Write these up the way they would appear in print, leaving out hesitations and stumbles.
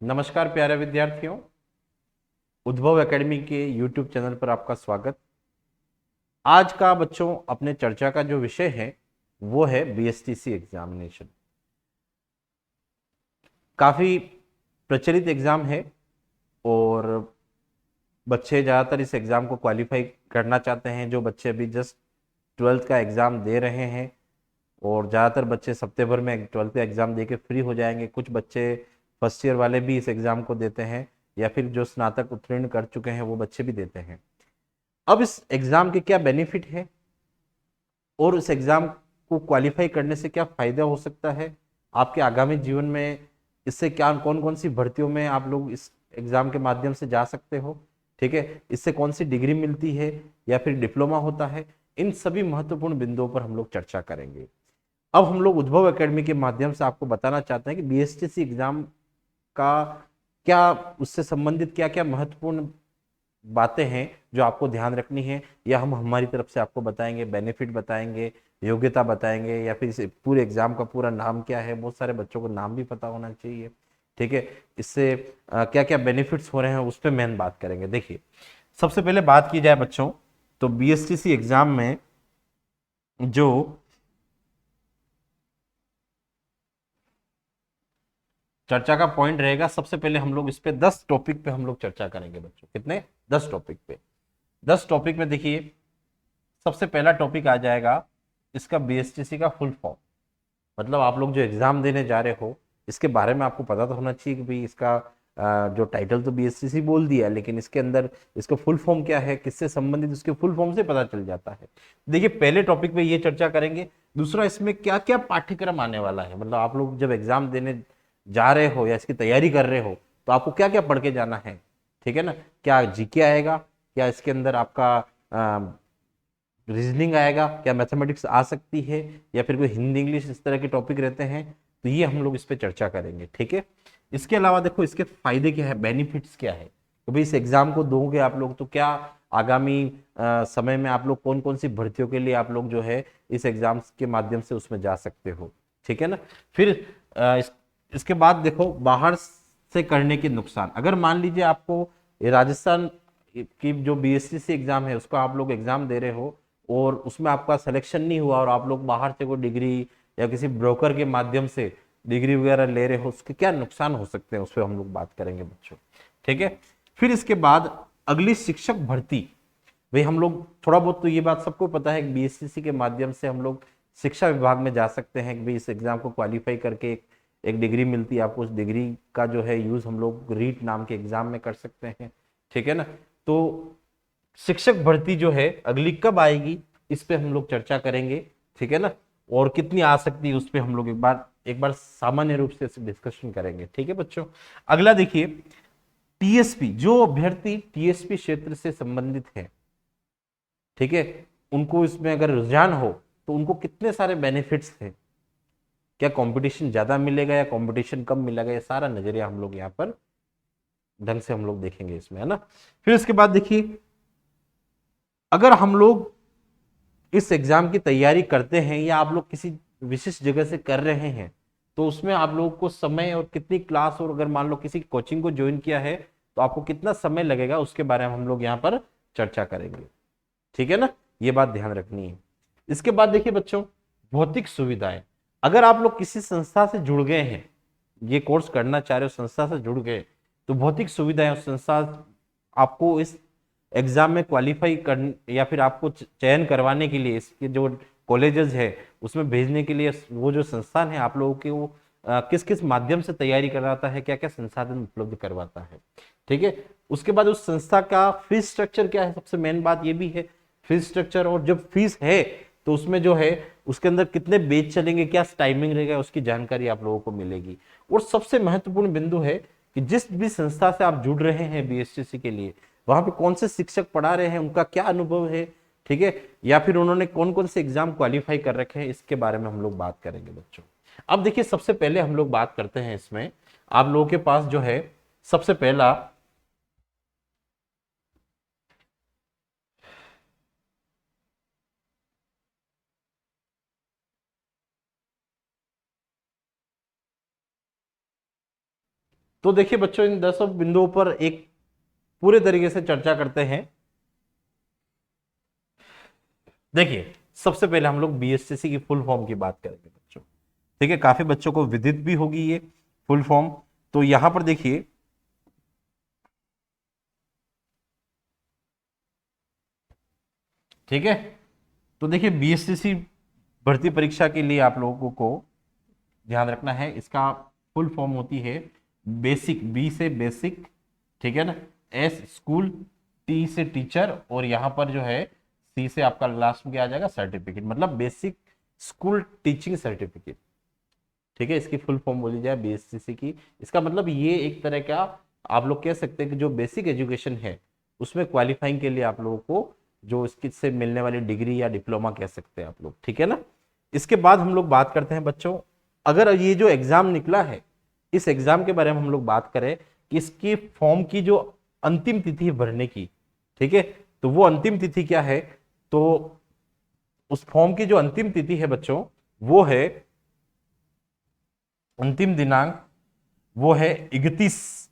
नमस्कार प्यारे विद्यार्थियों। उद्भव एकेडमी के YouTube चैनल पर आपका स्वागत। आज का बच्चों अपने चर्चा का जो विषय है वो है बीएसटीसी एग्जामिनेशन। काफ़ी प्रचलित एग्ज़ाम है और बच्चे ज़्यादातर इस एग्ज़ाम को क्वालिफाई करना चाहते हैं। जो बच्चे अभी जस्ट ट्वेल्थ का एग्ज़ाम दे रहे हैं और ज़्यादातर बच्चे हफ्ते भर में ट्वेल्थ का एग्ज़ाम दे के फ्री हो जाएंगे। कुछ बच्चे फर्स्ट ईयर वाले भी इस एग्ज़ाम को देते हैं या फिर जो स्नातक उत्तीर्ण कर चुके हैं वो बच्चे भी देते हैं। अब इस एग्ज़ाम के क्या बेनिफिट है और उस एग्ज़ाम को क्वालिफाई करने से क्या फ़ायदा हो सकता है आपके आगामी जीवन में, इससे क्या कौन कौन सी भर्तियों में आप लोग इस एग्ज़ाम के माध्यम से जा सकते हो, ठीक है, इससे कौन सी डिग्री मिलती है या फिर डिप्लोमा होता है, इन सभी महत्वपूर्ण बिंदुओं पर हम लोग चर्चा करेंगे। अब हम लोग उद्भव एकेडमी के माध्यम से आपको बताना चाहते हैं कि बीएसटीसी एग्ज़ाम का क्या, उससे संबंधित क्या क्या महत्वपूर्ण बातें हैं जो आपको ध्यान रखनी है, या हम हमारी तरफ से आपको बताएंगे, बेनिफिट बताएंगे, योग्यता बताएंगे, या फिर इस पूरे एग्जाम का पूरा नाम क्या है। बहुत सारे बच्चों को नाम भी पता होना चाहिए, ठीक है। इससे क्या क्या बेनिफिट्स हो रहे हैं उस पर मेन बात करेंगे। देखिए, सबसे पहले बात की जाए बच्चों तो बीएसटीसी एग्जाम में जो चर्चा का पॉइंट रहेगा, सबसे पहले हम लोग इस पे 10 टॉपिक पे हम लोग चर्चा करेंगे बच्चों। कितने? 10 टॉपिक पे। 10 टॉपिक में देखिए, सबसे पहला टॉपिक आ जाएगा इसका बीएसटीसी का फुल फॉर्म। मतलब आप लोग जो एग्जाम देने जा रहे हो इसके बारे में आपको पता तो होना चाहिए कि भाई इसका जो टाइटल तो बीएसटीसी बोल दिया, लेकिन इसके अंदर इसका फुल फॉर्म क्या है, किससे संबंधित, उसके फुल फॉर्म से पता चल जाता है। देखिए, पहले टॉपिक पे ये चर्चा करेंगे। दूसरा, इसमें क्या क्या पाठ्यक्रम आने वाला है, मतलब आप लोग जब एग्जाम देने जा रहे हो या इसकी तैयारी कर रहे हो तो आपको क्या क्या पढ़ के जाना है, ठीक है ना। क्या जीके आएगा, क्या इसके अंदर आपका रीजनिंग आएगा, क्या मैथमेटिक्स आ सकती है, या फिर कोई हिंदी इंग्लिश इस तरह के टॉपिक रहते हैं, तो ये हम लोग इस पर चर्चा करेंगे, ठीक है। इसके अलावा देखो इसके फायदे क्या है, बेनिफिट्स क्या है, तो भाई इस एग्जाम को दोगे आप लोग तो क्या आगामी समय में आप लोग कौन कौन सी भर्तियों के लिए आप लोग जो है इस एग्जाम के माध्यम से उसमें जा सकते हो, ठीक है ना। फिर इसके बाद देखो बाहर से करने के नुकसान। अगर मान लीजिए आपको ये राजस्थान की जो बीएससी एग्जाम है उसका आप लोग एग्जाम दे रहे हो और उसमें आपका सिलेक्शन नहीं हुआ और आप लोग बाहर से कोई डिग्री या किसी ब्रोकर के माध्यम से डिग्री वगैरह ले रहे हो, उसके क्या नुकसान हो सकते हैं उस पर हम लोग बात करेंगे बच्चों, ठीक है। फिर इसके बाद अगली शिक्षक भर्ती। भाई हम लोग थोड़ा बहुत तो ये बात सबको पता है कि बीएससीसी के माध्यम से हम लोग शिक्षा विभाग में जा सकते हैं कि भाई इस एग्जाम को क्वालिफाई करके एक डिग्री मिलती है आपको, उस डिग्री का जो है यूज हम लोग रीट नाम के एग्जाम में कर सकते हैं, ठीक है ना। तो शिक्षक भर्ती जो है अगली कब आएगी इस पे हम लोग चर्चा करेंगे, ठीक है ना। और कितनी आ सकती है उस पे हम लोग एक बार सामान्य रूप से डिस्कशन करेंगे, ठीक है बच्चों। अगला देखिए, टीएसपी, जो अभ्यर्थी टीएसपी क्षेत्र से संबंधित है, ठीक है, उनको इसमें अगर रुझान हो तो उनको कितने सारे बेनिफिट्स हैं, क्या कंपटीशन ज्यादा मिलेगा या कंपटीशन कम मिलेगा, ये सारा नजरिया हम लोग यहाँ पर ढंग से हम लोग देखेंगे इसमें, है ना। फिर इसके बाद देखिए, अगर हम लोग इस एग्जाम की तैयारी करते हैं या आप लोग किसी विशिष्ट जगह से कर रहे हैं तो उसमें आप लोगों को समय और कितनी क्लास, और अगर मान लो किसी कोचिंग को ज्वाइन किया है तो आपको कितना समय लगेगा उसके बारे में हम लोग यहाँ पर चर्चा करेंगे, ठीक है ना। ये बात ध्यान रखनी है। इसके बाद देखिए बच्चों, भौतिक सुविधाएं। अगर आप लोग किसी संस्था से जुड़ गए हैं, ये कोर्स करना चाह रहे हो, संस्था से जुड़ गए, तो भौतिक सुविधाएं उस संस्था आपको इस एग्जाम में क्वालिफाई कर या फिर आपको चयन करवाने के लिए इसके जो कॉलेजेस है उसमें भेजने के लिए वो जो संस्थान है आप लोगों के वो किस किस माध्यम से तैयारी करवाता है, क्या क्या संसाधन उपलब्ध करवाता है, ठीक है। उसके बाद उस संस्था का फीस स्ट्रक्चर क्या है, सबसे मेन बात ये भी है फीस स्ट्रक्चर। और जब फीस है तो उसमें जो है उसके अंदर कितने बैच चलेंगे, क्या टाइमिंग रहेगा, उसकी जानकारी आप लोगों को मिलेगी। और सबसे महत्वपूर्ण बिंदु है कि जिस भी संस्था से आप जुड़ रहे हैं बीएसटीसी के लिए, वहां पे कौन से शिक्षक पढ़ा रहे हैं, उनका क्या अनुभव है, ठीक है, या फिर उन्होंने कौन कौन से एग्जाम क्वालिफाई कर रखे हैं, इसके बारे में हम लोग बात करेंगे बच्चों। अब देखिए, सबसे पहले हम लोग बात करते हैं इसमें, आप लोगों के पास जो है सबसे पहला तो देखिए बच्चों, इन 10 बिंदुओं पर एक पूरे तरीके से चर्चा करते हैं। देखिए, सबसे पहले हम लोग बीएसटीसी की फुल फॉर्म की बात करेंगे बच्चों। ठीक है, काफी बच्चों को विदित भी होगी ये फुल फॉर्म। तो यहां पर देखिए, ठीक है, तो देखिए बीएसटीसी भर्ती परीक्षा के लिए आप लोगों को ध्यान रखना है, इसका फुल फॉर्म होती है बेसिक, बी से बेसिक, ठीक है ना, एस स्कूल, टी से टीचर, और यहां पर जो है सी से आपका लास्ट में क्या आ जाएगा, सर्टिफिकेट, मतलब बेसिक स्कूल टीचिंग सर्टिफिकेट। ठीक है, इसकी फुल फॉर्म बोली जाए बीएसटीसी की। इसका मतलब ये एक तरह का आप लोग कह सकते हैं कि जो बेसिक एजुकेशन है उसमें क्वालिफाइंग के लिए आप लोगों को जो इसकी से मिलने वाली डिग्री या डिप्लोमा कह सकते हैं आप लोग, ठीक है ना। इसके बाद हम लोग बात करते हैं बच्चों, अगर ये जो एग्जाम निकला है, इस एग्जाम के बारे में हम लोग बात करें कि इसकी फॉर्म की जो अंतिम तिथि है भरने की, ठीक है, तो वो अंतिम तिथि क्या है, तो उस फॉर्म की जो अंतिम तिथि है बच्चों, वो है अंतिम दिनांक, वो है 31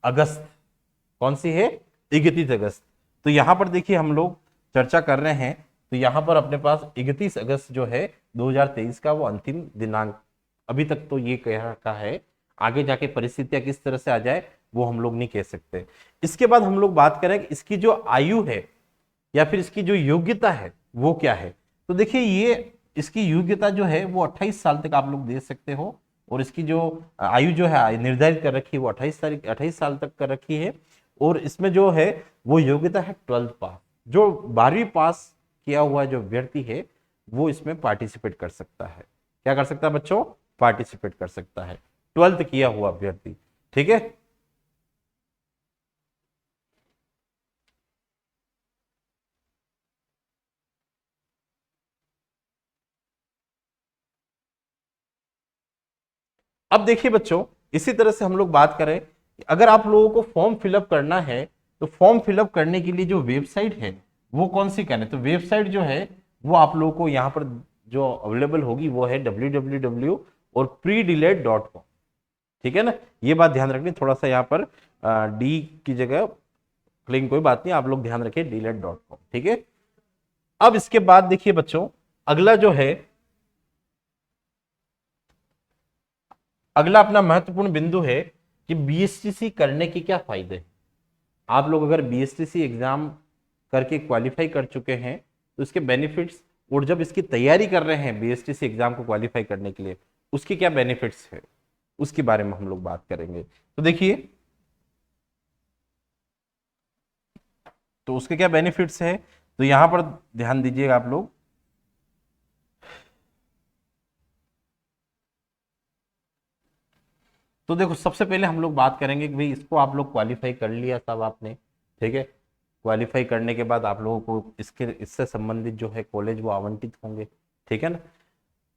अगस्त। कौन सी है, 31 अगस्त। तो यहां पर देखिए हम लोग चर्चा कर रहे हैं, तो यहां पर अपने पास 31 अगस्त जो है 2023 का वो अंतिम दिनांक, अभी तक तो ये कह रखा है, आगे जाके परिस्थितियां किस तरह से आ जाए वो हम लोग नहीं कह सकते। इसके बाद हम लोग बात करें कि इसकी जो आयु है या फिर इसकी जो योग्यता है वो क्या है। तो देखिए, ये इसकी योग्यता जो है वो 28 साल तक आप लोग दे सकते हो, और इसकी जो आयु जो है निर्धारित कर रखी है वो 28 साल तक कर रखी है। और इसमें जो है वो योग्यता है 12th पास, जो 12वीं पास किया हुआ जो व्यक्ति है वो इसमें पार्टिसिपेट कर सकता है। क्या कर सकता है बच्चों, पार्टिसिपेट कर सकता है, 12th किया हुआ व्यक्ति, ठीक है। अब देखिए बच्चों, इसी तरह से हम लोग बात करें, अगर आप लोगों को फॉर्म फिलअप करना है, तो फॉर्म फिलअप करने के लिए जो वेबसाइट है वो कौन सी करनी है, तो वेबसाइट जो है वो आप लोगों को यहाँ पर जो अवेलेबल होगी वो है www और predelayed.com, ठीक है ना। ये बात ध्यान रखनी, थोड़ा सा यहाँ पर डी की जगह, लेकिन कोई बात नहीं, आप लोग ध्यान रखिए delayed.com, ठीक है। अब इसके बाद देखिए बच्चों, अगला जो है, अगला अपना महत्वपूर्ण बिंदु है कि बीएसटीसी करने के क्या फायदे हैं। आप लोग अगर बीएसटीसी एग्जाम करके क्वालिफाई कर चुके हैं तो इसके बेनिफिट्स, और जब इसकी तैयारी कर रहे हैं बीएसटीसी एग्जाम को क्वालिफाई करने के लिए, उसके क्या बेनिफिट्स है, उसके बारे में हम लोग बात करेंगे। तो देखिए, तो उसके क्या बेनिफिट्स है, तो यहां पर ध्यान दीजिएगा आप लोग। तो देखो, सबसे पहले हम लोग बात करेंगे कि भाई इसको आप लोग क्वालिफाई कर लिया सब आपने, ठीक है। क्वालिफाई करने के बाद आप लोगों को इसके इससे संबंधित जो है कॉलेज वो आवंटित होंगे, ठीक है ना।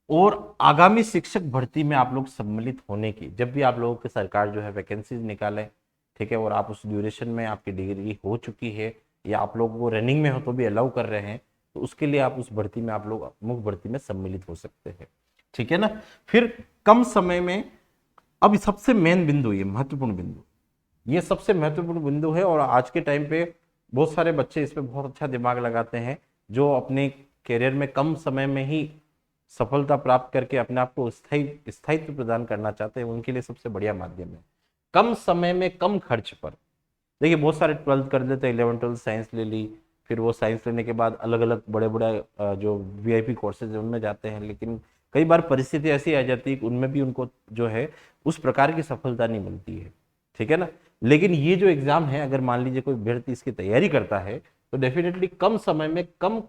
और आगामी शिक्षक भर्ती में आप लोग सम्मिलित होने की, जब भी आप लोगों की सरकार जो है वैकेंसीज निकाले, ठीक है, और आप उस ड्यूरेशन में आपकी डिग्री हो चुकी है या आप लोग वो रनिंग में हो तो भी अलाउ कर रहे हैं, तो उसके लिए आप उस भर्ती में आप लोग मुख्य भर्ती में सम्मिलित हो सकते हैं, ठीक है ना। फिर कम समय में, अब सबसे मेन बिंदु, ये महत्वपूर्ण बिंदु, ये सबसे महत्वपूर्ण बिंदु है, और आज के टाइम पे बहुत सारे बच्चे इस पे बहुत अच्छा दिमाग लगाते हैं, जो अपने करियर में कम समय में ही सफलता प्राप्त करके अपने आप को स्थायित्व प्रदान करना चाहते हैं, उनके लिए सबसे बढ़िया माध्यम है कम समय में कम खर्च पर। देखिए, बहुत सारे 12th कर लेते हैं, 11th 12th साइंस ले ली, फिर वो साइंस लेने के बाद अलग अलग बड़े बड़े जो वीआईपी कोर्सेज है उनमें जाते हैं, लेकिन कई बार परिस्थिति ऐसी आ जाती है कि उनमें भी उनको जो है उस प्रकार की सफलता नहीं मिलती है, ठीक है ना। लेकिन ये जो एग्जाम है, अगर मान लीजिए कोई अभ्यर्थी इसकी तैयारी करता है तो डेफिनेटली कम समय में कम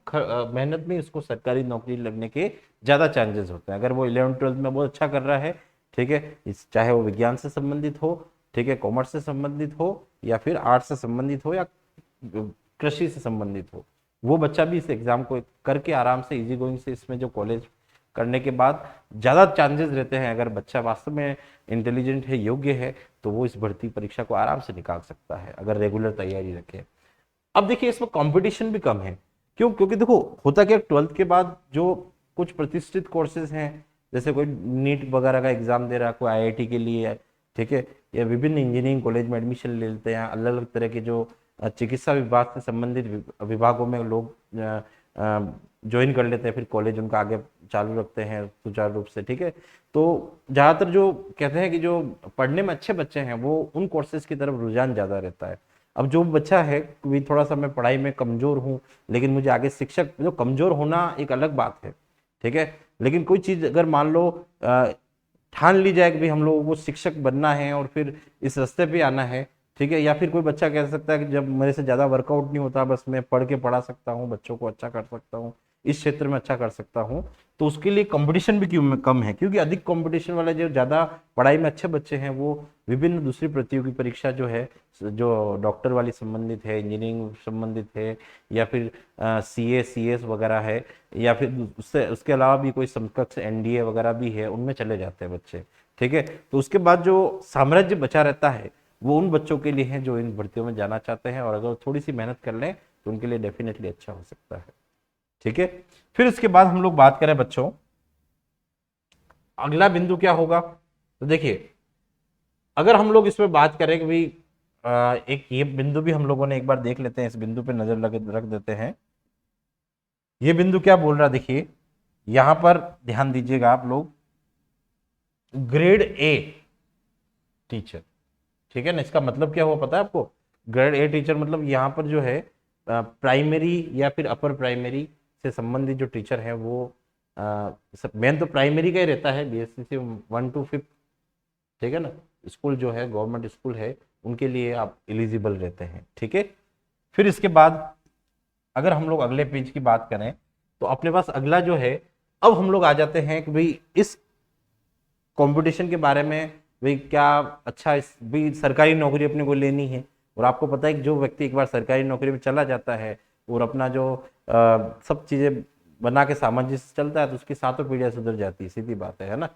मेहनत में इसको सरकारी नौकरी लगने के ज्यादा चांसेस होते हैं। अगर वो 11th 12th में बहुत अच्छा कर रहा है, ठीक है, चाहे वो विज्ञान से संबंधित हो, ठीक है, कॉमर्स से संबंधित हो, या फिर आर्ट्स से संबंधित हो, या कृषि से संबंधित हो, वो बच्चा भी इस एग्जाम को करके आराम से इजी गोइंग से इसमें जो कॉलेज करने के बाद ज्यादा चांसेस रहते हैं, अगर बच्चा वास्तव में इंटेलिजेंट है, योग्य है, तो वो इस भर्ती परीक्षा को आराम से निकाल सकता है अगर रेगुलर तैयारी रखे। अब देखिए, इसमें कंपटीशन भी कम है, क्यों, क्योंकि देखो होता क्या, 12th के बाद जो कुछ प्रतिष्ठित कोर्सेज हैं, जैसे कोई नीट वगैरह का एग्जाम दे रहा है, कोई आईआईटी के लिए ठीक है, या विभिन्न इंजीनियरिंग कॉलेज में एडमिशन ले लेते हैं, अलग अलग तरह के जो चिकित्सा विभाग से संबंधित विभागों में लोग ज्वाइन कर लेते हैं, फिर कॉलेज उनका आगे चालू रखते हैं सुचारू रूप से। ठीक है, तो ज़्यादातर जो कहते हैं कि जो पढ़ने में अच्छे बच्चे हैं वो उन कोर्सेज की तरफ रुझान ज़्यादा रहता है। अब जो बच्चा है कि थोड़ा सा मैं पढ़ाई में कमज़ोर हूँ, लेकिन मुझे आगे शिक्षक, जो कमज़ोर होना एक अलग बात है, ठीक है, लेकिन कोई चीज़ अगर मान लो ठान ली जाए कि भाई हम लोगों को शिक्षक बनना है और फिर इस रास्ते पे आना है, ठीक है, या फिर कोई बच्चा कह सकता है कि जब मेरे से ज़्यादा वर्कआउट नहीं होता, बस मैं पढ़ के पढ़ा सकता हूँ, बच्चों को अच्छा कर सकता हूँ, इस क्षेत्र में अच्छा कर सकता हूँ, तो उसके लिए कंपटीशन भी क्यों कम है, क्योंकि अधिक कंपटीशन वाले जो ज़्यादा पढ़ाई में अच्छे बच्चे हैं वो विभिन्न दूसरी प्रतियोगी परीक्षा जो है, जो डॉक्टर वाली संबंधित है, इंजीनियरिंग संबंधित है, या फिर सीए सीएस वगैरह है, या फिर उससे उसके अलावा भी कोई समकक्ष एनडीए वगैरह भी है, उनमें चले जाते हैं बच्चे। ठीक है, तो उसके बाद जो साम्राज्य बचा रहता है वो उन बच्चों के लिए है जो इन भर्तियों में जाना चाहते हैं, और अगर थोड़ी सी मेहनत कर लें तो उनके लिए डेफिनेटली अच्छा हो सकता है। ठीक है, फिर इसके बाद हम लोग बात करें बच्चों, अगला बिंदु क्या होगा, तो देखिए अगर हम लोग इसमें बात करें कि भाई एक ये बिंदु भी हम लोगों ने एक बार देख लेते हैं, इस बिंदु पे नजर लगे रख देते हैं। ये बिंदु क्या बोल रहा है, देखिए यहां पर ध्यान दीजिएगा आप लोग, ग्रेड ए टीचर, ठीक है ना, इसका मतलब क्या हुआ पता है आपको, ग्रेड ए टीचर मतलब यहाँ पर जो है प्राइमरी या फिर अपर प्राइमरी से संबंधित जो टीचर है वो मेन तो प्राइमरी का ही रहता है, बीएससी से 1 to 5, ठीक है ना, स्कूल जो है गवर्नमेंट स्कूल है उनके लिए आप एलिजिबल रहते हैं। ठीक है, फिर इसके बाद अगर हम लोग अगले पेज की बात करें तो अपने पास अगला जो है, अब हम लोग आ जाते हैं कि भाई इस कंपटीशन के बारे में, भाई क्या अच्छा, इस भाई सरकारी नौकरी अपने को लेनी है, और आपको पता है कि जो व्यक्ति एक बार सरकारी नौकरी में चला जाता है और अपना जो सब चीजें बना के सामंजस्य चलता है तो उसकी सातों पीढ़ियां सुधर जाती है, सीधी बात है ना।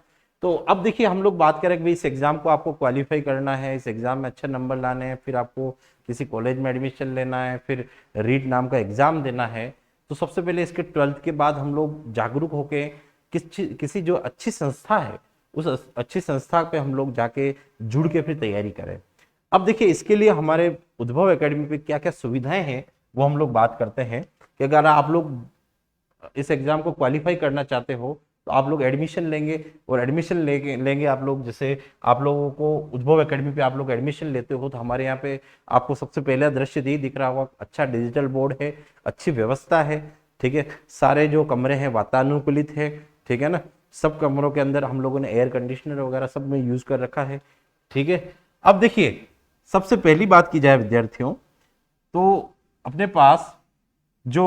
तो अब देखिए हम लोग बात करें कि भाई इस एग्जाम को आपको क्वालिफाई करना है, इस एग्जाम में अच्छे नंबर लाने हैं, फिर आपको किसी कॉलेज में एडमिशन लेना है, फिर रीट नाम का एग्जाम देना है, तो सबसे पहले इसके 12th के बाद हम लोग जागरूक होके किसी जो अच्छी संस्था है उस अच्छी संस्था पे हम लोग जाके जुड़ के फिर तैयारी करें। अब देखिए इसके लिए हमारे उद्भव एकेडमी पे क्या क्या सुविधाएं हैं वो हम लोग बात करते हैं, कि अगर आप लोग इस एग्जाम को क्वालिफाई करना चाहते हो तो आप लोग एडमिशन लेंगे, और एडमिशन लेंगे आप लोग, जैसे आप लोगों को उद्भव एकेडमी पे आप लोग एडमिशन लेते हो तो हमारे यहाँ पे आपको सबसे पहला दृश्य यही दिख रहा होगा, अच्छा डिजिटल बोर्ड है, अच्छी व्यवस्था है, ठीक है, सारे जो कमरे हैं वातानुकूलित है, ठीक है ना, सब कमरों के अंदर हम लोगों ने एयर कंडीशनर वगैरह सब में यूज कर रखा है। ठीक है, अब देखिए सबसे पहली बात की जाए विद्यार्थियों, तो अपने पास जो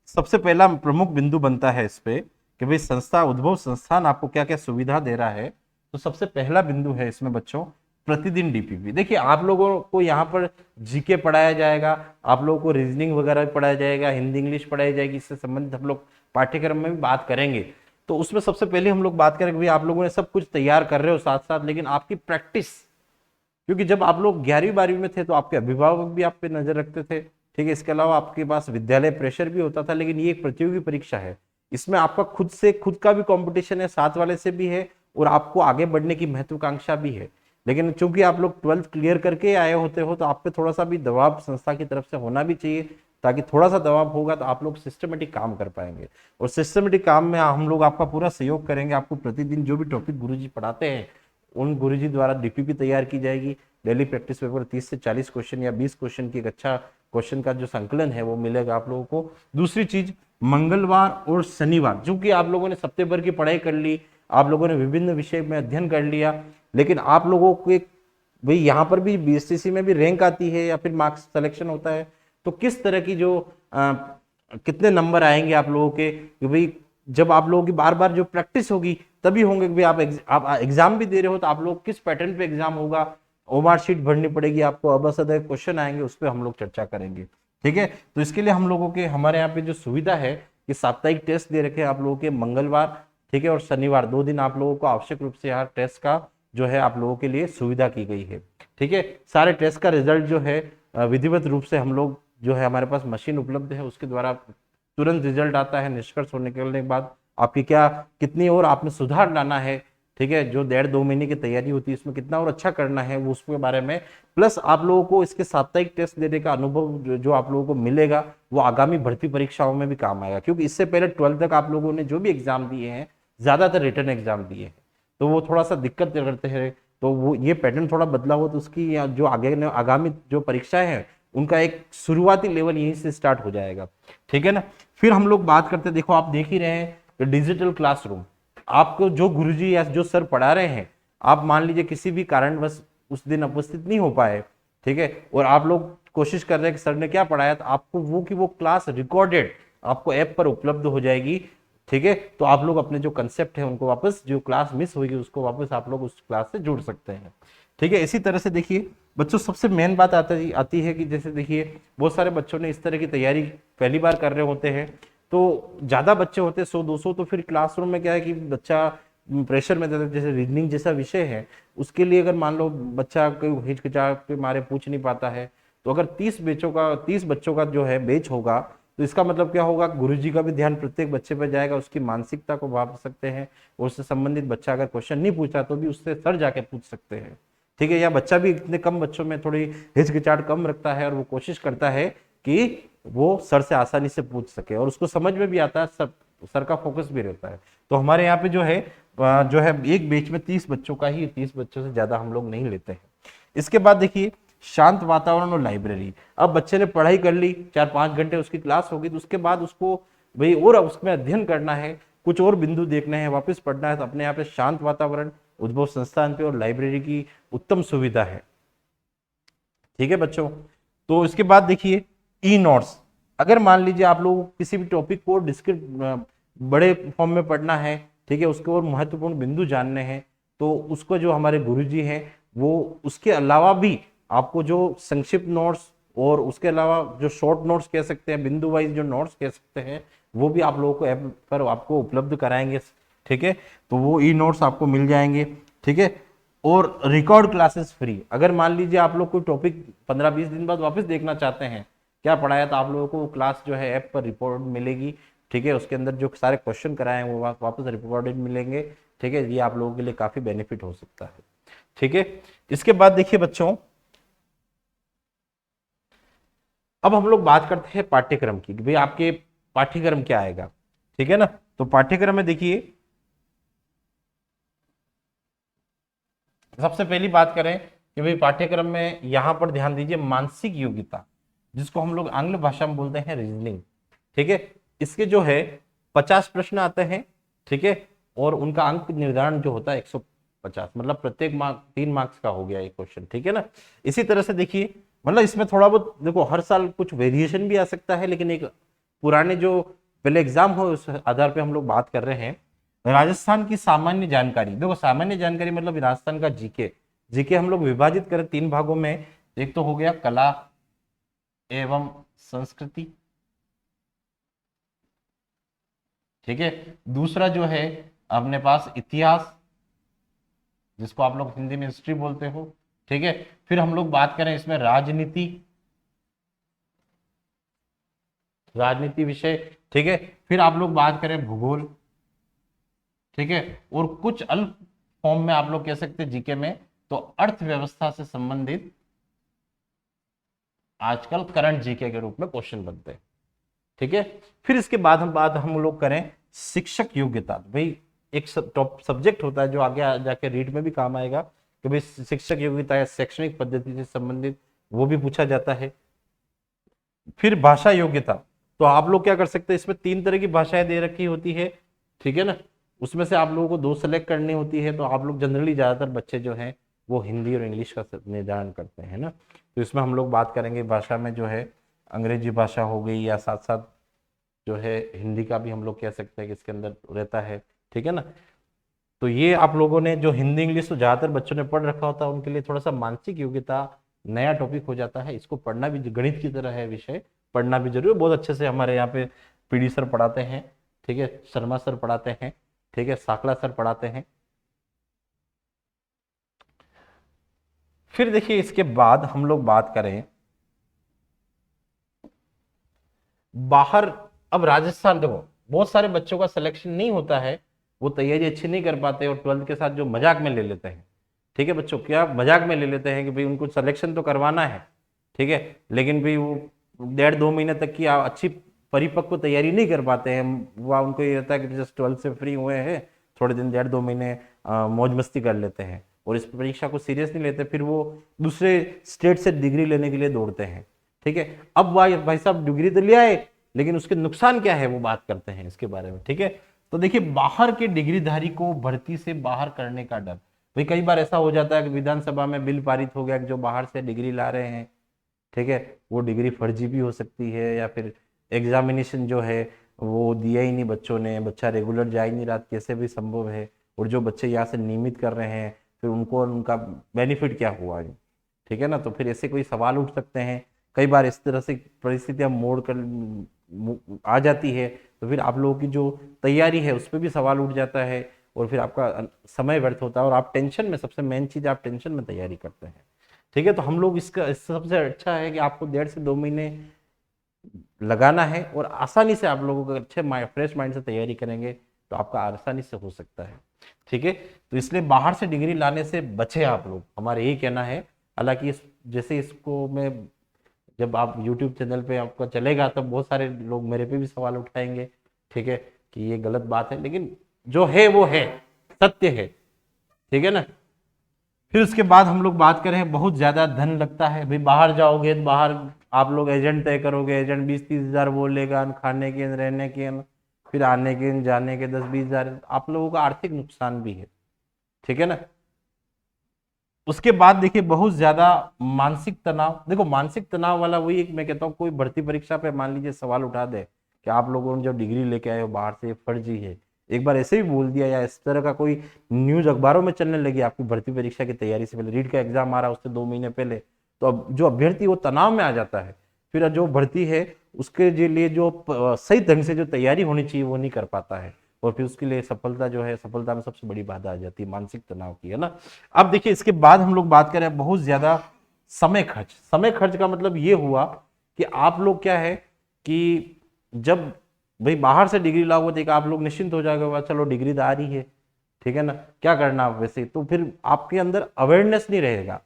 सबसे पहला प्रमुख बिंदु बनता है इस पे कि भाई संस्था, उद्भव संस्थान आपको क्या क्या सुविधा दे रहा है, तो सबसे पहला बिंदु है इसमें बच्चों प्रतिदिन डीपीपी। देखिए आप लोगों को यहाँ पर जीके पढ़ाया जाएगा, आप लोगों को रीजनिंग वगैरह भी पढ़ाया जाएगा, हिंदी इंग्लिश पढ़ाई जाएगी, इससे संबंधित हम लोग पाठ्यक्रम में भी बात करेंगे। तो उसमें सबसे पहले हम लोग बात करें कि भाई आप लोगों ने सब कुछ तैयार कर रहे हो साथ साथ, लेकिन आपकी प्रैक्टिस, क्योंकि जब आप लोग 11वीं 12वीं में थे तो आपके अभिभावक भी आप पे नजर रखते थे, ठीक है, इसके अलावा आपके पास विद्यालय प्रेशर भी होता था, लेकिन ये एक प्रतियोगी परीक्षा है, इसमें आपका खुद का भी कंपटीशन है, साथ वाले से भी है, और आपको आगे बढ़ने की महत्वाकांक्षा भी है। लेकिन चूंकि आप लोग 12th क्लियर करके आए होते हो तो आप पे थोड़ा सा भी दबाव संस्था की तरफ से होना भी चाहिए, ताकि थोड़ा सा दबाव होगा तो आप लोग सिस्टमेटिक काम कर पाएंगे, और सिस्टमेटिक काम में हम लोग आपका पूरा सहयोग करेंगे। आपको प्रतिदिन जो भी टॉपिक गुरुजी पढ़ाते हैं उन गुरुजी द्वारा डीपीपी तैयार की जाएगी, डेली प्रैक्टिस पेपर 30 से 40 क्वेश्चन या 20 क्वेश्चन की एक अच्छा क्वेश्चन का जो संकलन है वो मिलेगा आप लोगों को। दूसरी चीज, मंगलवार और शनिवार, चूंकि आप लोगों ने सप्ताह भर की पढ़ाई कर ली, आप लोगों ने विभिन्न विषय में अध्ययन कर लिया, लेकिन आप लोगों को भाई यहाँ पर भी बीएसटीसी में भी रैंक आती है या फिर मार्क्स सिलेक्शन होता है, तो किस तरह की जो कितने नंबर आएंगे आप लोगों के, कि भाई जब आप लोगों की बार बार जो प्रैक्टिस होगी तभी होंगे कि भाई आप एग्जाम भी दे रहे हो तो आप लोग किस पैटर्न पे एग्जाम होगा, ओमार शीट भरनी पड़ेगी आपको, अबसद क्वेश्चन आएंगे, उस पर हम लोग चर्चा करेंगे। ठीक है, तो इसके लिए हम लोगों के हमारे यहाँ पे जो सुविधा है कि साप्ताहिक टेस्ट दे रखे हैं आप लोगों के मंगलवार, ठीक है, और शनिवार 2 दिन आप लोगों को आवश्यक रूप से यहाँ टेस्ट का जो है आप लोगों के लिए सुविधा की गई है। ठीक है, सारे टेस्ट का रिजल्ट जो है विधिवत रूप से हम लोग जो है हमारे पास मशीन उपलब्ध है उसके द्वारा तुरंत रिजल्ट आता है, निष्कर्ष होने के बाद आपकी क्या कितनी और आपने सुधार लाना है, ठीक है, जो 1.5-2 महीने की तैयारी होती है इसमें कितना और अच्छा करना है वो उसके बारे में, प्लस आप लोगों को इसके साप्ताहिक टेस्ट देने का अनुभव जो आप लोगों को मिलेगा वो आगामी भर्ती परीक्षाओं में भी काम आएगा, क्योंकि इससे पहले 12th तक आप लोगों ने जो भी एग्जाम दिए हैं ज्यादातर रिटर्न एग्जाम दिए हैं, तो वो थोड़ा सा दिक्कत करते हैं, तो वो ये पैटर्न थोड़ा बदला हो तो उसकी जो आगामी जो परीक्षाएं हैं उनका एक शुरुआती लेवल यहीं से स्टार्ट हो जाएगा, ठीक है ना। फिर हम लोग बात करते हैं, देखो आप देख ही रहे हैं डिजिटल क्लासरूम, आपको जो गुरुजी या जो सर पढ़ा रहे हैं, आप मान लीजिए किसी भी कारणवश उस दिन उपस्थित नहीं हो पाए, ठीक है, और आप लोग कोशिश कर रहे हैं कि सर ने क्या पढ़ाया, तो आपको वो क्लास रिकॉर्डेड आपको ऐप पर उपलब्ध हो जाएगी, ठीक है, तो आप लोग अपने जो कंसेप्ट है उनको वापस, जो क्लास मिस होगी उसको वापस आप लोग उस क्लास से जुड़ सकते हैं, ठीक है। इसी तरह से देखिए बच्चों, सबसे मेन बात आती है कि जैसे देखिए बहुत सारे बच्चों ने इस तरह की तैयारी पहली बार कर रहे होते हैं, तो ज्यादा बच्चे होते हैं 100-200, तो फिर क्लासरूम में क्या है कि बच्चा प्रेशर में, जैसे रीजनिंग जैसा विषय है उसके लिए अगर मान लो बच्चा कोई हिचकिचाहट के मारे पूछ नहीं पाता है, तो अगर 30 बच्चों का जो है बैच होगा, तो इसका मतलब क्या होगा, गुरुजी का भी ध्यान प्रत्येक बच्चे पर जाएगा, उसकी मानसिकता को भाप सकते हैं, और उससे संबंधित बच्चा अगर क्वेश्चन नहीं पूछा तो भी उससे सर जाके पूछ सकते हैं, ठीक है, या बच्चा भी इतने कम बच्चों में थोड़ी हिचकिचाहट कम रखता है और वो कोशिश करता है कि वो सर से आसानी से पूछ सके और उसको समझ में भी आता है, सर का फोकस भी रहता है। तो हमारे यहाँ पे जो है एक बैच में 30 बच्चों का ही, 30 बच्चों से ज्यादा हम लोग नहीं लेते हैं। इसके बाद देखिए शांत वातावरण और लाइब्रेरी, अब बच्चे ने पढ़ाई कर ली 4-5 घंटे उसकी क्लास होगी, तो उसके बाद उसको भाई और उसमें अध्ययन करना है, कुछ और बिंदु देखने हैं, वापस पढ़ना है, तो अपने यहाँ पे शांत वातावरण, उद्भव संस्थान पे और लाइब्रेरी की उत्तम सुविधा है, ठीक है बच्चों। तो इसके बाद देखिए ई नोट्स, अगर मान लीजिए आप लोग किसी भी टॉपिक को डिस्क्रिप्ट बड़े फॉर्म में पढ़ना है, ठीक है, उसके और महत्वपूर्ण बिंदु जानने हैं, तो उसको जो हमारे गुरुजी हैं वो उसके अलावा भी आपको जो संक्षिप्त नोट्स और उसके अलावा जो शॉर्ट नोट्स कह सकते हैं, बिंदु वाइज जो नोट्स कह सकते हैं, वो भी आप लोगों को ऐप पर आपको उपलब्ध कराएंगे, ठीक है, तो वो ई नोट्स आपको मिल जाएंगे, ठीक है। और रिकॉर्ड क्लासेस फ्री, अगर मान लीजिए आप लोग कोई टॉपिक 15-20 दिन बाद वापस देखना चाहते हैं क्या पढ़ाया, तो आप लोगों को क्लास जो है ऐप पर रिपोर्ट मिलेगी, ठीक है, उसके अंदर जो सारे क्वेश्चन कराए हैं वो वापस रिपोर्टेड मिलेंगे, ठीक है, ये आप लोगों के लिए काफी बेनिफिट हो सकता है, ठीक है। इसके बाद देखिए बच्चों, अब हम लोग बात करते हैं पाठ्यक्रम की, भाई आपके पाठ्यक्रम क्या आएगा, ठीक है ना। तो पाठ्यक्रम में देखिए सबसे पहली बात करें कि भाई पाठ्यक्रम में यहां पर ध्यान दीजिए मानसिक योग्यता, जिसको हम लोग आंग्ल भाषा में बोलते हैं रीजनिंग, ठीक है, इसके जो है 50 प्रश्न आते हैं, ठीक है, और उनका अंक निर्धारण जो होता है 150, मतलब प्रत्येक मार्क 3 मार्क्स का हो गया एक क्वेश्चन, ठीक है ना। इसी तरह से देखिए मतलब इसमें थोड़ा बहुत देखो हर साल कुछ वेरिएशन भी आ सकता है, लेकिन एक पुराने जो पहले एग्जाम हो उस आधार पर हम लोग बात कर रहे हैं। राजस्थान की सामान्य जानकारी, देखो सामान्य जानकारी मतलब राजस्थान का जीके, जीके हम लोग विभाजित करें 3 भागों में, एक तो हो गया कला एवं संस्कृति, ठीक है, दूसरा जो है अपने पास इतिहास, जिसको आप लोग हिंदी में हिस्ट्री बोलते हो, ठीक है, फिर हम लोग बात करें इसमें राजनीति, राजनीति विषय, ठीक है, फिर आप लोग बात करें भूगोल, ठीक है, और कुछ अल्प फॉर्म में आप लोग कह सकते हैं जीके में तो अर्थव्यवस्था से संबंधित आजकल करंट जीके के रूप में क्वेश्चन बनते हैं, ठीक है। फिर इसके बाद हम लोग करें शिक्षक योग्यता, भाई एक टॉप सब्जेक्ट होता है जो आगे जाके रीट में भी काम आएगा कि भाई शिक्षक योग्यता या शैक्षणिक पद्धति से संबंधित वो भी पूछा जाता है। फिर भाषा योग्यता, तो आप लोग क्या कर सकते हैं, इसमें 3 तरह की भाषाएं दे रखी होती है, ठीक है ना, उसमें से आप लोगों को 2 सेलेक्ट करनी होती है, तो आप लोग जनरली ज्यादातर बच्चे जो हैं वो हिंदी और इंग्लिश का निर्धारण करते हैं ना। तो इसमें हम लोग बात करेंगे भाषा में जो है अंग्रेजी भाषा हो गई, या साथ साथ जो है हिंदी का भी हम लोग कह सकते हैं कि इसके अंदर रहता है, ठीक है ना। तो ये आप लोगों ने जो हिंदी इंग्लिश तो ज्यादातर बच्चों ने पढ़ रखा होता है, उनके लिए थोड़ा सा मानसिक योग्यता नया टॉपिक हो जाता है, इसको पढ़ना भी गणित की तरह है विषय, पढ़ना भी जरूरी है, बहुत अच्छे से हमारे यहाँ पे पीडी सर पढ़ाते हैं, ठीक है, शर्मा सर पढ़ाते हैं, ठीक है, साकला सर पढ़ाते हैं। फिर देखिए इसके बाद हम लोग बात करें बाहर, अब राजस्थान देखो बहुत सारे बच्चों का सिलेक्शन नहीं होता है, वो तैयारी अच्छी नहीं कर पाते और 12th के साथ जो मजाक में ले लेते हैं, ठीक है बच्चों, क्या मजाक में ले लेते हैं कि भाई उनको सिलेक्शन तो करवाना है, ठीक है, लेकिन भाई वो 1.5-2 महीने तक की अच्छी परिपक्व तैयारी नहीं कर पाते हैं। वह उनको ये रहता है कि जस्ट 12th से फ्री हुए हैं, थोड़े दिन 1.5-2 महीने मौज मस्ती कर लेते हैं और इस परीक्षा को सीरियस नहीं लेते, फिर वो दूसरे स्टेट से डिग्री लेने के लिए दौड़ते हैं, ठीक है। अब भाई साहब डिग्री तो ले आए, लेकिन उसके नुकसान क्या है वो बात करते हैं इसके बारे में, ठीक है। तो देखिए, बाहर के डिग्रीधारी को भर्ती से बाहर करने का डर, भाई कई बार ऐसा हो जाता है कि विधानसभा में बिल पारित हो गया कि जो बाहर से डिग्री ला रहे हैं, ठीक है, वो डिग्री फर्जी भी हो सकती है, या फिर एग्जामिनेशन जो है वो दिया ही नहीं बच्चों ने, बच्चा रेगुलर जा ही नहीं रहा, कैसे भी संभव है, और जो बच्चे यहाँ से नियमित कर रहे हैं फिर उनको उनका बेनिफिट क्या हुआ है, ठीक है ना। तो फिर ऐसे कोई सवाल उठ सकते हैं, कई बार इस तरह से परिस्थितियां मोड़ कर आ जाती है, तो फिर आप लोगों की जो तैयारी है उस पर भी सवाल उठ जाता है और फिर आपका समय व्यर्थ होता है और आप टेंशन में, सबसे मेन चीज आप टेंशन में तैयारी करते हैं, ठीक है। तो हम लोग इसका सबसे अच्छा है कि आपको 1.5 से 2 महीने लगाना है और आसानी से आप लोगों को अच्छे फ्रेश माइंड से तैयारी करेंगे तो आपका आसानी से हो सकता है, ठीक है। तो इसलिए बाहर से डिग्री लाने से बचे आप लोग, हमारा यही कहना है। हालांकि जैसे इसको मैं, जब आप YouTube चैनल पे आपका चलेगा तब बहुत सारे लोग मेरे पे भी सवाल उठाएंगे, ठीक है, कि ये गलत बात है, लेकिन जो है वो है, सत्य है, ठीक है ना। फिर उसके बाद हम लोग बात करें, बहुत ज्यादा धन लगता है भाई, बाहर जाओगे तो बाहर आप लोग एजेंट तय करोगे, एजेंट 20-30 हज़ार वो लेगा, खाने के रहने के, फिर आने के जाने के 10-20 हज़ार, आप लोगों का आर्थिक नुकसान भी है, ठीक है ना। उसके बाद देखिए, बहुत ज्यादा मानसिक तनाव, देखो मानसिक तनाव वाला वही एक मैं कहता हूँ, कोई भर्ती परीक्षा पे मान लीजिए सवाल उठा दे कि आप लोगों ने जो डिग्री लेके आए हो बाहर से फर्जी है, एक बार ऐसे ही बोल दिया, या इस तरह का कोई न्यूज अखबारों में चलने लगी आपकी भर्ती परीक्षा की तैयारी से पहले, रीट का एग्जाम आ रहा है उससे 2 महीने पहले, तो अब जो अभ्यर्थी वो तनाव में आ जाता है, फिर जो भर्ती है उसके लिए जो सही ढंग से जो तैयारी होनी चाहिए वो नहीं कर पाता है, और फिर उसके लिए सफलता जो है, सफलता में सबसे बड़ी बाधा आ जाती है मानसिक तनाव की, है ना। अब देखिए, इसके बाद हम लोग बात करें बहुत ज्यादा समय खर्च। समय खर्च का मतलब ये हुआ कि आप लोग क्या है कि जब भाई बाहर से डिग्री लाओगे तो एक आप लोग निश्चिंत हो जाएगा, चलो डिग्री तो आ रही है, ठीक है ना, क्या करना आप वैसे, तो फिर आपके अंदर अवेयरनेस नहीं रहेगा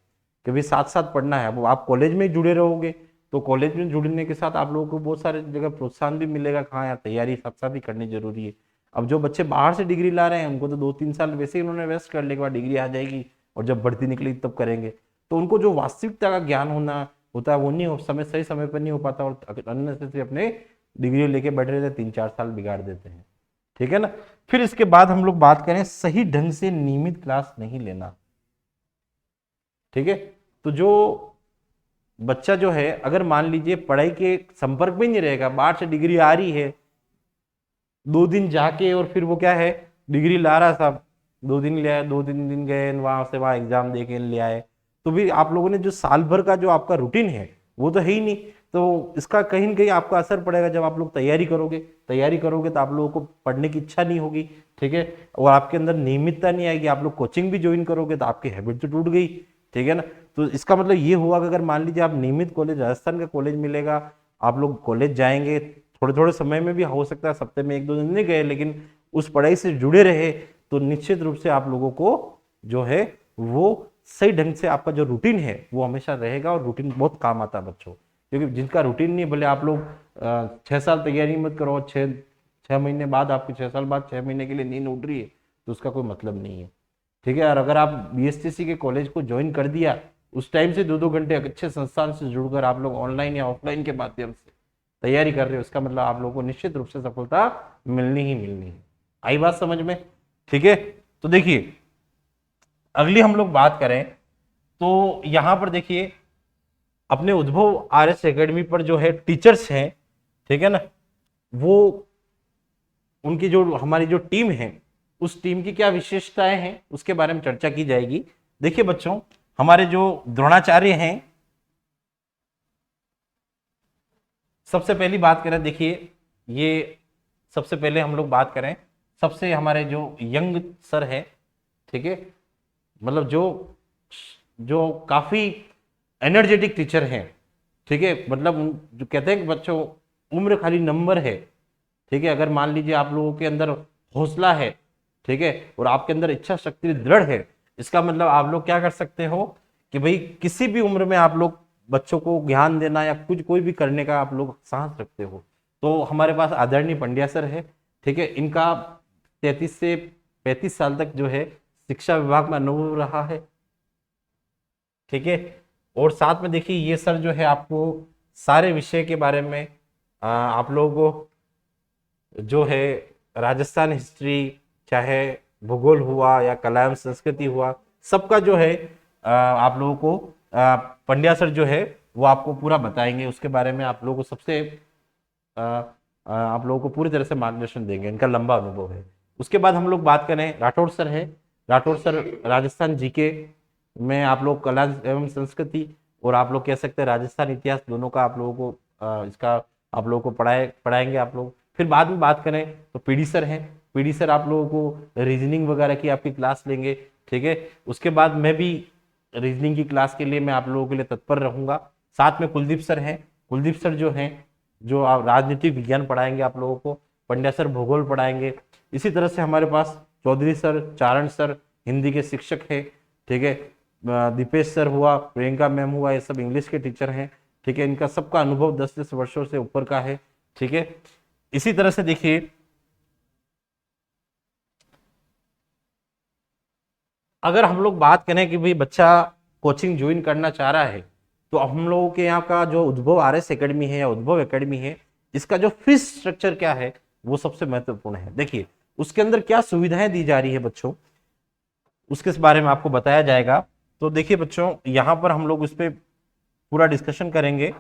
कि भाई साथ साथ पढ़ना है। अब आप कॉलेज में जुड़े रहोगे तो कॉलेज में जुड़ने के साथ आप लोगों को बहुत सारे जगह प्रोत्साहन भी मिलेगा, हाँ यार तैयारी साथ साथ ही करनी जरूरी है। अब जो बच्चे बाहर से डिग्री ला रहे हैं उनको तो 2-3 साल वैसे ही उन्होंने वेस्ट कर ले, के बाद डिग्री आ जाएगी और जब भर्ती निकली तब करेंगे, तो उनको जो वास्तविकता का ज्ञान होना होता है वो नहीं हो, सही समय पर नहीं हो पाता, और अननेसेसरी अपने डिग्री लेके बैठे रहते, 3-4 साल बिगाड़ देते हैं, ठीक है ना। फिर इसके बाद हम लोग बात करें, सही ढंग से नियमित क्लास नहीं लेना, ठीक है। तो जो बच्चा जो है, अगर मान लीजिए पढ़ाई के संपर्क में नहीं रहेगा, बाहर से डिग्री आ रही है, 2 दिन जाके और फिर वो क्या है डिग्री ला रहा साहब, 2 दिन ले आए, 2-3 दिन गए वहां से वहां एग्जाम दे के ले आए, तो भी आप लोगों ने जो साल भर का जो आपका रूटीन है वो तो है ही नहीं, तो इसका कहीं ना कहीं आपका असर पड़ेगा। जब आप लोग तैयारी करोगे तो आप लोगों को पढ़ने की इच्छा नहीं होगी, ठीक है, और आपके अंदर नियमितता नहीं आएगी। आप लोग कोचिंग भी ज्वाइन करोगे तो आपकी हैबिट तो टूट गई, ठीक है ना। तो इसका मतलब ये हुआ कि अगर मान लीजिए आप नियमित कॉलेज, राजस्थान का कॉलेज मिलेगा, आप लोग कॉलेज जाएंगे, थोड़े थोड़े समय में भी हो सकता है सप्ते में 1-2 दिन नहीं गए, लेकिन उस पढ़ाई से जुड़े रहे, तो निश्चित रूप से आप लोगों को जो है वो सही ढंग से आपका जो रूटीन है वो हमेशा रहेगा, और रूटीन बहुत काम आता है बच्चों, क्योंकि जिनका रूटीन नहीं, भले आप लोग 6 साल तैयारी मत करो, 6 महीने बाद आपकी 6 साल बाद 6 महीने के लिए नींद उड़ रही है, तो उसका कोई मतलब नहीं है, ठीक है। और अगर आप BSTC के कॉलेज को ज्वाइन कर दिया, उस टाइम से 2-2 घंटे अच्छे संस्थान से जुड़कर आप लोग ऑनलाइन या ऑफलाइन के माध्यम से तैयारी कर रहे हो, इसका मतलब आप लोगों को निश्चित रूप से सफलता मिलनी ही मिलनी है। आई बात समझ में, ठीक है। तो देखिए, अगली हम लोग बात करें तो यहां पर देखिए, अपने उद्भव RS एकेडमी पर जो है टीचर्स हैं, ठीक है ना, वो उनकी जो हमारी जो टीम है उस टीम की क्या विशेषताएं हैं उसके बारे में चर्चा की जाएगी। देखिए बच्चों, हमारे जो द्रोणाचार्य हैं, सबसे पहली बात करें, देखिए ये सबसे पहले हम लोग बात करें, सबसे हमारे जो यंग सर है, ठीक है, मतलब जो जो काफी एनर्जेटिक टीचर हैं, ठीक है, मतलब जो कहते हैं कि बच्चों उम्र खाली नंबर है, ठीक है, अगर मान लीजिए आप लोगों के अंदर हौसला है ठीक है, और आपके अंदर इच्छा शक्ति दृढ़ है, इसका मतलब आप लोग क्या कर सकते हो कि भाई किसी भी उम्र में आप लोग बच्चों को ज्ञान देना या कुछ कोई भी करने का आप लोग साहस रखते हो। तो हमारे पास आदरणीय पंड्या सर है, ठीक है, इनका 33 से 35 साल तक जो है शिक्षा विभाग में अनुभव रहा है, ठीक है। और साथ में देखिए ये सर जो है आपको सारे विषय के बारे में आप लोगों को जो है राजस्थान हिस्ट्री, चाहे भूगोल हुआ या कला एवं संस्कृति हुआ, सबका जो है आप लोगों को पंड्या सर जो है वो आपको पूरा बताएंगे, उसके बारे में आप लोगों को सबसे आप लोगों को पूरी तरह से मार्गदर्शन देंगे, इनका लंबा अनुभव है। उसके बाद हम लोग बात करें, राठौड़ सर है, राठौड़ सर राजस्थान जीके में आप लोग कला एवं संस्कृति और आप लोग कह सकते हैं राजस्थान इतिहास, दोनों का आप लोगों को इसका आप लोगों को पढ़ाएंगे आप लोग। फिर बाद में बात करें तो पीडी सर हैं, पीडी सर आप लोगों को रीजनिंग वगैरह की आपकी क्लास लेंगे, ठीक है। उसके बाद मैं भी रीजनिंग की क्लास के लिए मैं आप लोगों के लिए तत्पर रहूंगा। साथ में कुलदीप सर हैं, कुलदीप सर जो हैं जो राजनीतिक विज्ञान पढ़ाएंगे आप लोगों को, पंड्या सर भूगोल पढ़ाएंगे। इसी तरह से हमारे पास चौधरी सर, चारण सर हिंदी के शिक्षक है, ठीक है, दीपेश सर हुआ, प्रियंका मैम हुआ, ये सब इंग्लिश के टीचर हैं, ठीक है। इनका सबका अनुभव 10-10 वर्षों से ऊपर का है, ठीक है। इसी तरह से देखिए अगर हम लोग बात करें कि भाई बच्चा कोचिंग ज्वाइन करना चाह रहा है, तो हम लोगों के यहाँ का जो उद्भव आरएस एकेडमी है या उद्भव एकेडमी है, इसका जो फीस स्ट्रक्चर क्या है वो सबसे महत्वपूर्ण है। देखिए उसके अंदर क्या सुविधाएं दी जा रही है बच्चों, उसके बारे में आपको बताया जाएगा। तो देखिए बच्चों यहाँ पर हम लोग उस पर पूरा डिस्कशन करेंगे।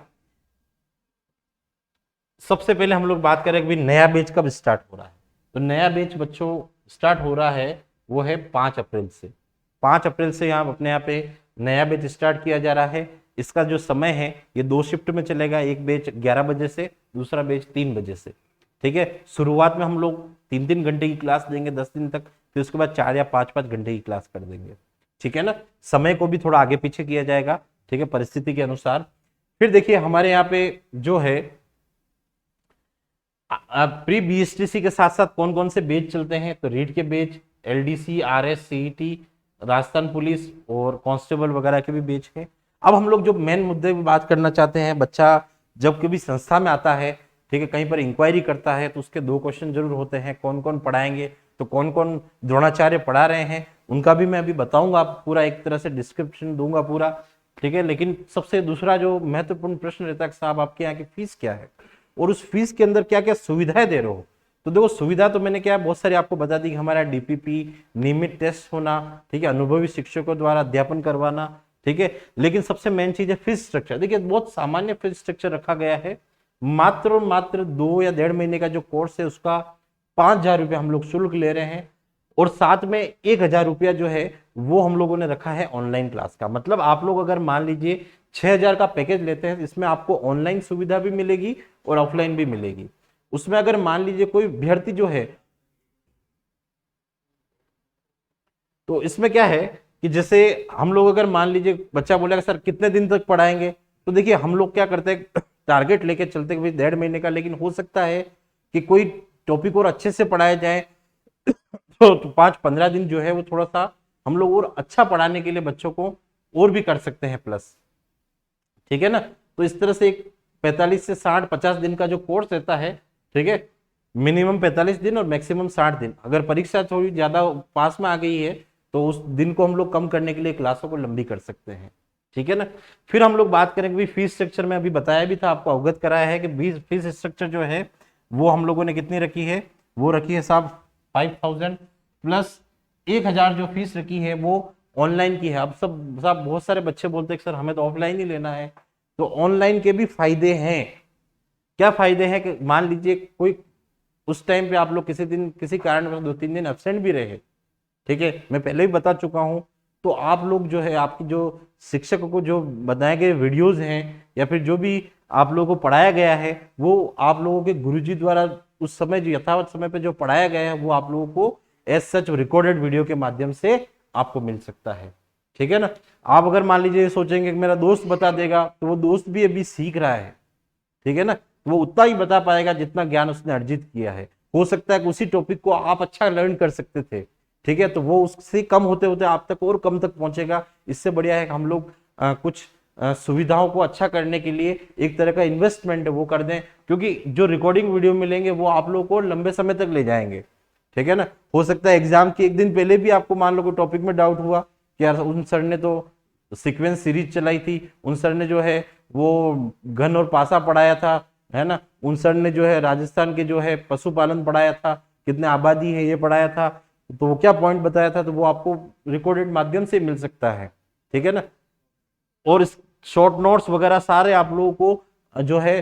सबसे पहले हम लोग बात करें कि नया बैच कब स्टार्ट हो रहा है। तो नया बैच बच्चों स्टार्ट हो रहा है वो है 5 अप्रैल से। 5 अप्रैल से यहाँ अपने यहाँ पे नया बैच स्टार्ट किया जा रहा है। इसका जो समय है ये 2 शिफ्ट में चलेगा, एक बैच 11 बजे से, दूसरा बैच 3 बजे से, ठीक है। शुरुआत में हम लोग 3-3 घंटे की क्लास देंगे 10 दिन तक, फिर उसके बाद 4 या 5-5 घंटे की क्लास कर देंगे, ठीक है ना। समय को भी थोड़ा आगे पीछे किया जाएगा, ठीक है, परिस्थिति के अनुसार। फिर देखिए हमारे यहाँ पे जो है प्री बीएसटीसी के साथ साथ कौन कौन से बैच चलते हैं, तो रीट के batch, LDC, RS, CET, Rajasthan police और कांस्टेबल वगैरह के भी बैच हैं। अब हम लोग जो मेन मुद्दे की बात करना चाहते हैं, बच्चा जब कभी संस्था में आता है, ठीक है, कहीं पर इंक्वायरी करता है, तो उसके 2 क्वेश्चन जरूर होते हैं, कौन कौन पढ़ाएंगे, तो कौन कौन द्रोणाचार्य पढ़ा रहे हैं उनका भी मैं अभी बताऊंगा, पूरा एक तरह से डिस्क्रिप्शन दूंगा पूरा, ठीक है। लेकिन सबसे दूसरा जो महत्वपूर्ण प्रश्न रहता है साहब आपके यहाँ की फीस क्या है और उस फीस के अंदर क्या क्या सुविधाएं दे रहे हो। तो देखो सुविधा तो मैंने क्या बहुत सारी आपको बता दी कि हमारा डीपीपी, नियमित टेस्ट होना, ठीक है, अनुभवी शिक्षकों द्वारा अध्यापन करवाना, ठीक है। लेकिन सबसे मेन चीज है फीस स्ट्रक्चर। देखिए बहुत सामान्य फीस स्ट्रक्चर रखा गया है, मात्र 2 या 1.5 महीने का जो कोर्स है उसका 5,000 रुपये हम लोग शुल्क ले रहे हैं और साथ में 1,000 रुपया जो है वो हम लोगों ने रखा है ऑनलाइन क्लास का। मतलब आप लोग अगर मान लीजिए 6,000 का पैकेज लेते हैं, इसमें आपको ऑनलाइन सुविधा भी मिलेगी और ऑफलाइन भी मिलेगी। उसमें अगर मान लीजिए कोई अभ्यर्थी जो है, तो इसमें क्या है कि जैसे हम लोग अगर मान लीजिए बच्चा बोलेगा सर कितने दिन तक पढ़ाएंगे, तो देखिए हम लोग क्या करते हैं टारगेट लेके चलते हैं 1.5 महीने का, लेकिन हो सकता है कि कोई टॉपिक और अच्छे से पढ़ाया जाए तो 5-15 दिन जो है वो थोड़ा सा हम लोग और अच्छा पढ़ाने के लिए बच्चों को और भी कर सकते हैं प्लस, ठीक है ना। तो इस तरह से एक 45 से 60-50 दिन का जो कोर्स रहता है, ठीक है, मिनिमम 45 दिन और मैक्सिमम 60 दिन। अगर परीक्षा थोड़ी ज्यादा पास में आ गई है तो उस दिन को हम लोग कम करने के लिए क्लासों को लंबी कर सकते हैं, ठीक है ना। फिर हम लोग बात करेंगे भी फीस स्ट्रक्चर में अभी बताया भी था, आपको अवगत कराया है कि फीस स्ट्रक्चर जो है वो हम लोगों ने कितनी रखी है, वो रखी है साहब 5,000 प्लस 1,000 जो फीस रखी है वो ऑनलाइन की है। अब सब साहब बहुत सारे बच्चे बोलते हैं सर हमें तो ऑफलाइन ही लेना है, तो ऑनलाइन के भी फायदे हैं। क्या फायदे हैं कि मान लीजिए कोई उस टाइम पे आप लोग किसी दिन किसी कारण 2-3 दिन एब्सेंट भी रहे, ठीक है, मैं पहले भी बता चुका हूं, तो आप लोग जो है आपकी जो शिक्षकों को जो बनाए गए वीडियोज हैं या फिर जो भी आप लोगों को पढ़ाया गया है वो आप लोगों के गुरुजी द्वारा उस समय जो यथावत समय पे जो पढ़ाया गया है वो आप लोगों को एज सच रिकॉर्डेड वीडियो के माध्यम से आपको मिल सकता है, ठीक है ना। आप अगर मान लीजिए सोचेंगे कि मेरा दोस्त बता देगा, तो वो दोस्त भी अभी सीख रहा है, ठीक है ना, वो उतना ही बता पाएगा जितना ज्ञान उसने अर्जित किया है। हो सकता है कि उसी टॉपिक को आप अच्छा लर्न कर सकते थे, ठीक है, तो वो उससे कम होते होते आप तक और कम तक पहुंचेगा। इससे बढ़िया है कि हम लोग कुछ सुविधाओं को अच्छा करने के लिए एक तरह का इन्वेस्टमेंट वो कर दें, क्योंकि जो रिकॉर्डिंग वीडियो मिलेंगे वो आप लोगों को लंबे समय तक ले जाएंगे, ठीक है ना। हो सकता है एग्जाम के एक दिन पहले भी आपको मान लो कोई टॉपिक में डाउट हुआ कि यार उन सर ने तो सीक्वेंस सीरीज चलाई थी, उन सर ने जो है वो घन और पासा पढ़ाया था, है ना, उन सर ने जो है राजस्थान के जो है पशुपालन पढ़ाया था, कितने आबादी है ये पढ़ाया था, तो वो क्या पॉइंट बताया था, तो वो आपको रिकॉर्डेड माध्यम से मिल सकता है, ठीक है ना। और इस शॉर्ट नोट्स वगैरह सारे आप लोगों को जो है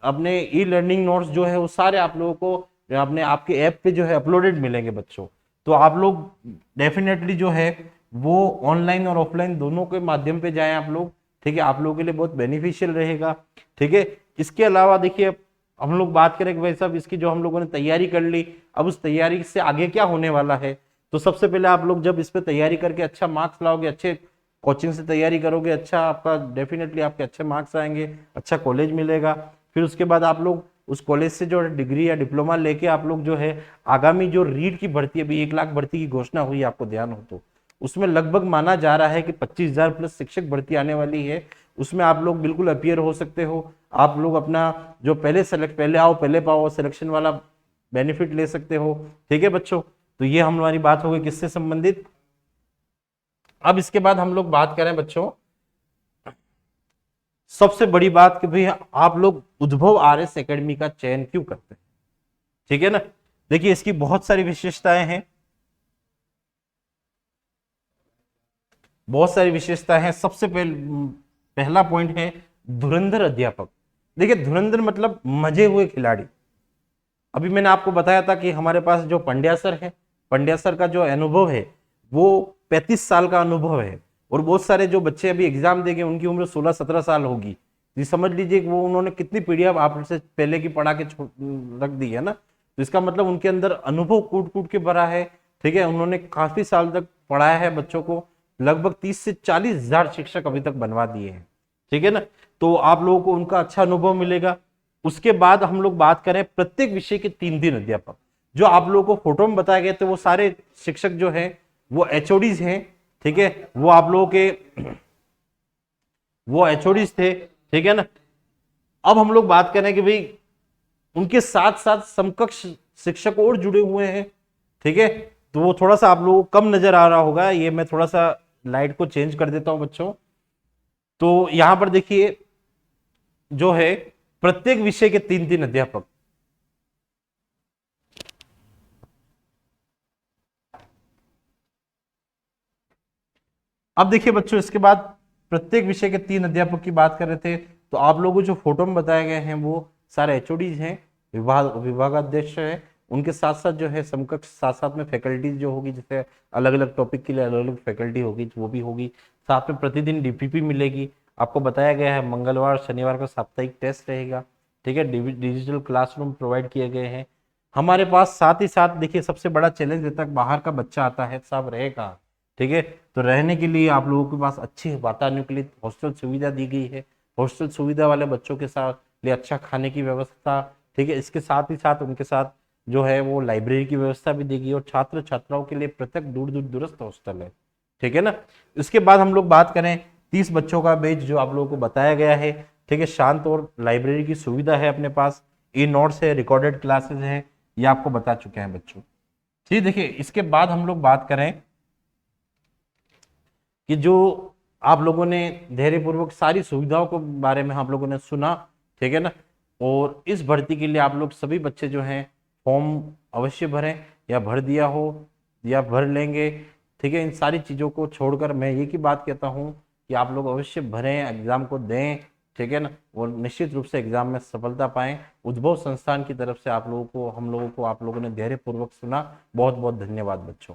अपने ई लर्निंग नोट्स जो है वो सारे आप लोगों को अपने आपके ऐप पे जो है अपलोडेड मिलेंगे बच्चों। तो आप लोग डेफिनेटली जो है वो ऑनलाइन और ऑफलाइन दोनों के माध्यम पे जाएं आप लोग, ठीक है, आप लोगों के लिए बहुत बेनिफिशियल रहेगा, ठीक है। इसके अलावा देखिए हम लोग बात करें कि भाई साहब इसकी जो हम लोगों ने तैयारी कर ली, अब उस तैयारी से आगे क्या होने वाला है। तो सबसे पहले आप लोग जब इस पे तैयारी करके अच्छा मार्क्स लाओगे, अच्छे कोचिंग से तैयारी करोगे, अच्छा आपका डेफिनेटली आपके अच्छे मार्क्स आएंगे, अच्छा कॉलेज मिलेगा। फिर उसके बाद आप लोग उस कॉलेज से जो डिग्री या डिप्लोमा लेके आप लोग जो है आगामी जो रीट की भर्ती, अभी 1 लाख भर्ती की घोषणा हुई, आपको ध्यान हो तो उसमें लगभग माना जा रहा है कि 25,000 प्लस शिक्षक भर्ती आने वाली है। उसमें आप लोग बिल्कुल अपियर हो सकते हो। आप लोग अपना जो पहले आओ पहले पाओ सिलेक्शन वाला बेनिफिट ले सकते हो, ठीक है बच्चों। तो ये हमारी बात हो गई किससे संबंधित। अब इसके बाद हम लोग बात करें बच्चों सबसे बड़ी बात कि भाई आप लोग उद्भव आरएस एकेडमी का चयन क्यों करते हैं, ठीक है ना। देखिए इसकी बहुत सारी विशेषताएं हैं, बहुत सारी विशेषताएं हैं। सबसे पहला पॉइंट है धुरंधर अध्यापक। देखिए धुरंधर मतलब मजे हुए खिलाड़ी। अभी मैंने आपको बताया था कि हमारे पास जो पंड्या सर है, पंड्या सर का जो अनुभव है वो 35 साल का अनुभव है, और बहुत सारे जो बच्चे अभी एग्जाम देंगे उनकी उम्र 16-17 साल होगी। जी समझ लीजिए कि वो उन्होंने कितनी पीढ़ियां आपसे पहले की पढ़ा के रख दी है ना। तो इसका मतलब उनके अंदर अनुभव कूट कूट के भरा है, ठीक है। उन्होंने काफी साल तक पढ़ाया है बच्चों को, लगभग 30 से 40 हजार शिक्षक अभी तक बनवा दिए हैं, ठीक है ना। तो आप लोगों को उनका अच्छा अनुभव मिलेगा। उसके बाद हम लोग बात करें प्रत्येक विषय के 3 अध्यापक। जो आप लोगों को फोटो में बताए गए थे वो सारे शिक्षक जो हैं वो एचओडीज हैं, ठीक है, वो आप लोगों के वो एचओडीज थे, ठीक है ना। अब हम लोग बात करें कि भाई उनके साथ साथ समकक्ष शिक्षक और जुड़े हुए हैं, ठीक है। तो वो थोड़ा सा आप लोगों को कम नजर आ रहा होगा, ये मैं थोड़ा सा लाइट को चेंज कर देता हूं बच्चों। तो यहां पर देखिए जो है प्रत्येक विषय के 3 अध्यापक। अब देखिए बच्चों इसके बाद प्रत्येक विषय के 3 अध्यापक की बात कर रहे थे, तो आप लोगों को जो फोटो में बताए गए हैं वो सारे एचओडीज हैं, विभागाध्यक्ष है। उनके साथ साथ जो है समकक्ष साथ साथ में फैकल्टीज जो होगी, जैसे अलग अलग टॉपिक के लिए अलग अलग फैकल्टी होगी वो भी होगी। साथ में प्रतिदिन डीपीपी मिलेगी। आपको बताया गया है मंगलवार शनिवार का साप्ताहिक टेस्ट रहेगा, ठीक है। डिजिटल क्लासरूम प्रोवाइड किए गए हैं हमारे पास। साथ ही साथ देखिए सबसे बड़ा चैलेंज रहता है बाहर का बच्चा आता है, साहब रहे कहाँ, ठीक है। तो रहने के लिए आप लोगों के पास अच्छे वातावरण के लिए हॉस्टल सुविधा दी गई है। हॉस्टल सुविधा वाले बच्चों के साथ लिए अच्छा खाने की व्यवस्था, ठीक है। इसके साथ ही साथ उनके साथ जो है वो लाइब्रेरी की व्यवस्था भी दी गई, और छात्र छात्राओं के लिए पृथक दूर दूर दूरस्थ हॉस्टल है, ठीक है ना। इसके बाद हम लोग बात करें 30 बच्चों का बैच जो आप लोगों को बताया गया है, ठीक है। शांत और लाइब्रेरी की सुविधा है अपने पास, ई नोट्स है, रिकॉर्डेड क्लासेस हैं, ये आपको बता चुके हैं बच्चों। ठीक, देखिए इसके बाद हम लोग बात करें कि जो आप लोगों ने धैर्यपूर्वक सारी सुविधाओं के बारे में आप लोगों ने सुना, ठीक है ना। और इस भर्ती के लिए आप लोग सभी बच्चे जो हैं फॉर्म अवश्य भरें, या भर दिया हो या भर लेंगे, ठीक है। इन सारी चीज़ों को छोड़कर मैं ये की बात कहता हूँ कि आप लोग अवश्य भरें, एग्जाम को दें, ठीक है ना, और निश्चित रूप से एग्जाम में सफलता पाएं। उद्भव संस्थान की तरफ से आप लोगों को, हम लोगों को आप लोगों ने धैर्यपूर्वक सुना। बहुत बहुत धन्यवाद बच्चों।